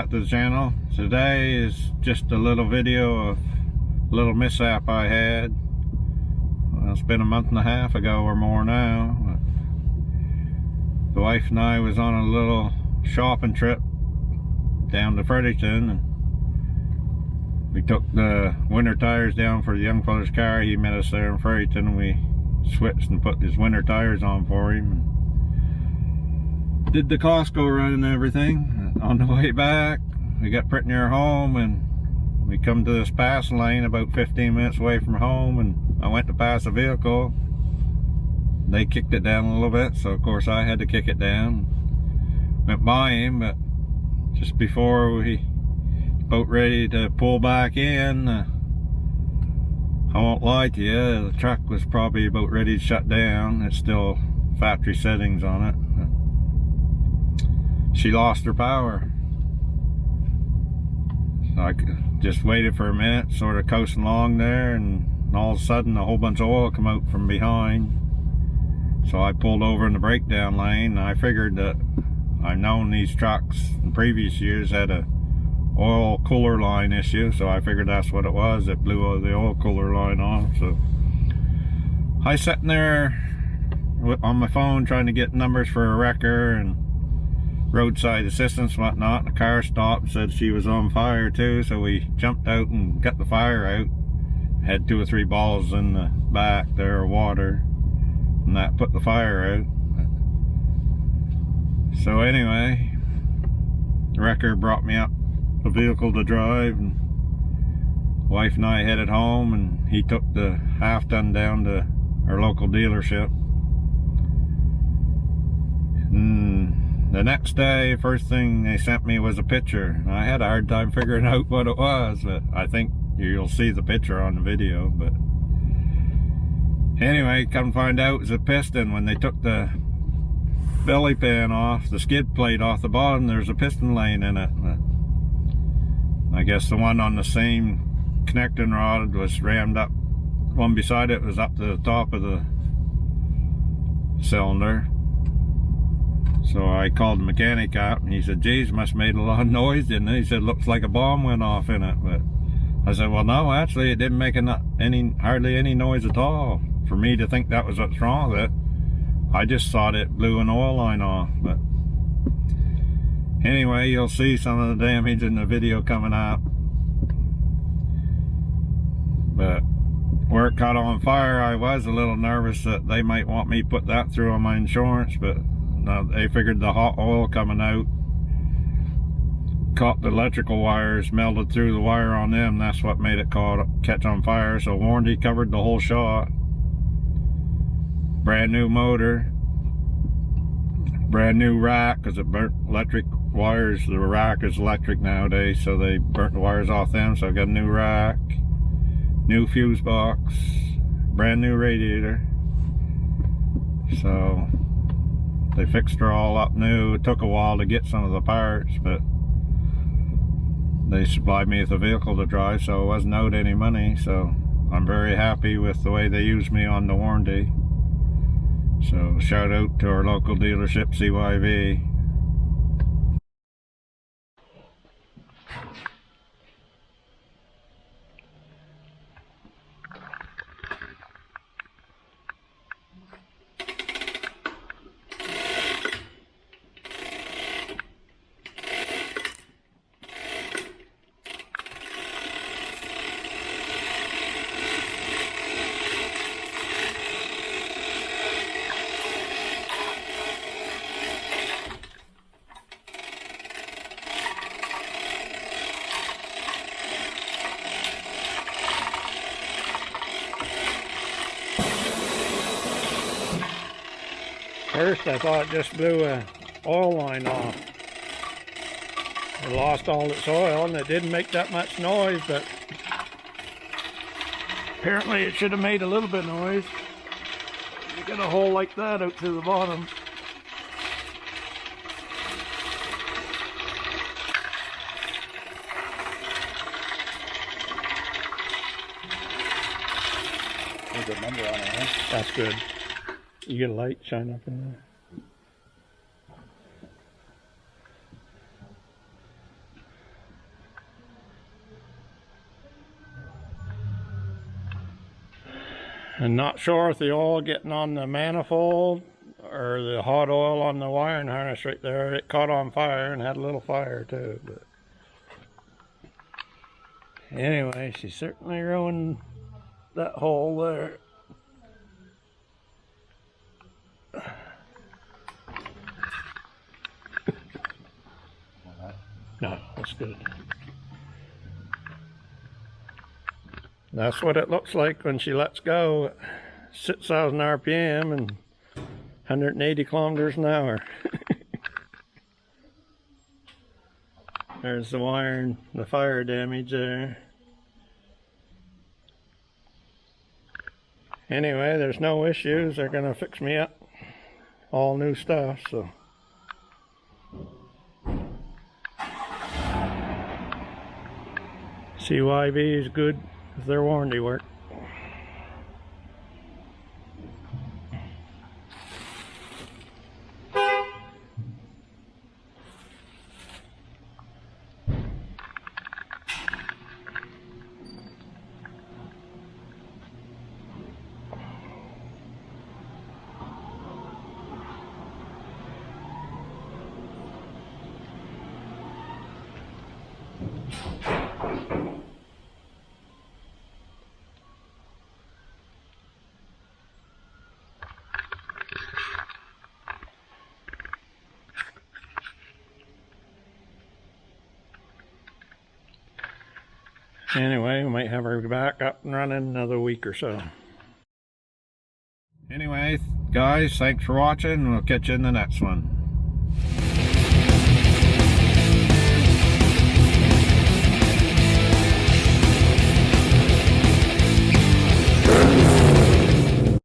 back to the channel. Today is just a little video of a little mishap I had. Well, it's been a month and a half ago or more now. The wife and I was on a little shopping trip down to Fredericton, and we took the winter tires down for the young fella's car. He met us there in Fredericton, and we switched and put his winter tires on for him. Did the Costco run and everything. On the way back, we got pretty near home, and we come to this pass lane about 15 minutes away from home, and I went to pass a vehicle. They kicked it down a little bit, so of course I had to kick it down. Went by him, but just before we about ready to pull back in, I won't lie to you, the truck was probably about ready to shut down. It's still factory settings on it. She lost her power. So I just waited for a minute, sort of coasting along there, and all of a sudden a whole bunch of oil come out from behind. So I pulled over in the breakdown lane, and I figured that I've known these trucks in previous years had a oil cooler line issue, so I figured that's what it was. It blew the oil cooler line off. So I sitting there on my phone trying to get numbers for a wrecker and roadside assistance and whatnot. The car stopped and said she was on fire too, so we jumped out and got the fire out. Had 2 or 3 balls in the back there of water, and that put the fire out. So anyway, the wrecker brought me up a vehicle to drive, and wife and I headed home, and he took the half-ton down to our local dealership. The next day, first thing they sent me was a picture. I had a hard time figuring out what it was, but I think you'll see the picture on the video. But anyway, come find out it was a piston. When they took the belly pan off, the skid plate off the bottom, there's a piston laying in it. I guess the one on the same connecting rod was rammed up. One beside it was up to the top of the cylinder. So I called the mechanic out, and he said, geez, must have made a lot of noise, didn't it? He said, looks like a bomb went off in it. But I said, well, no, actually, it didn't make hardly any noise at all for me to think that was what's wrong with it. I just thought it blew an oil line off. But anyway, you'll see some of the damage in the video coming up. But where it caught on fire, I was a little nervous that they might want me to put that through on my insurance, but they figured the hot oil coming out caught the electrical wires, melted through the wire on them. That's what made it catch on fire. So warranty covered the whole shot. Brand new motor, brand new rack, because it burnt electric wires. The rack is electric nowadays, so they burnt the wires off them. So I got a new rack, new fuse box, brand new radiator. So they fixed her all up new. It took a while to get some of the parts, but they supplied me with a vehicle to drive, so I wasn't owed any money. So I'm very happy with the way they used me on the warranty. So shout out to our local dealership, CYV. First, I thought it just blew an oil line off. It lost all its oil, and it didn't make that much noise, but apparently it should have made a little bit of noise. You get a hole like that out to the bottom. There's a good number on it, huh? That's good. You get a light shine up in there. And not sure if the oil getting on the manifold or the hot oil on the wiring harness right there. It caught on fire and had a little fire too. But anyway, she certainly ruined that hole there. No, that's good. That's what it looks like when she lets go at 6,000 RPM and 180 kilometers an hour. There's the wire and the fire damage there. Anyway, there's no issues. They're gonna fix me up. All new stuff, so. CYV is good with their warranty work. Anyway, we might have her back up and running another week or so. Anyway, guys, thanks for watching, and we'll catch you in the next one.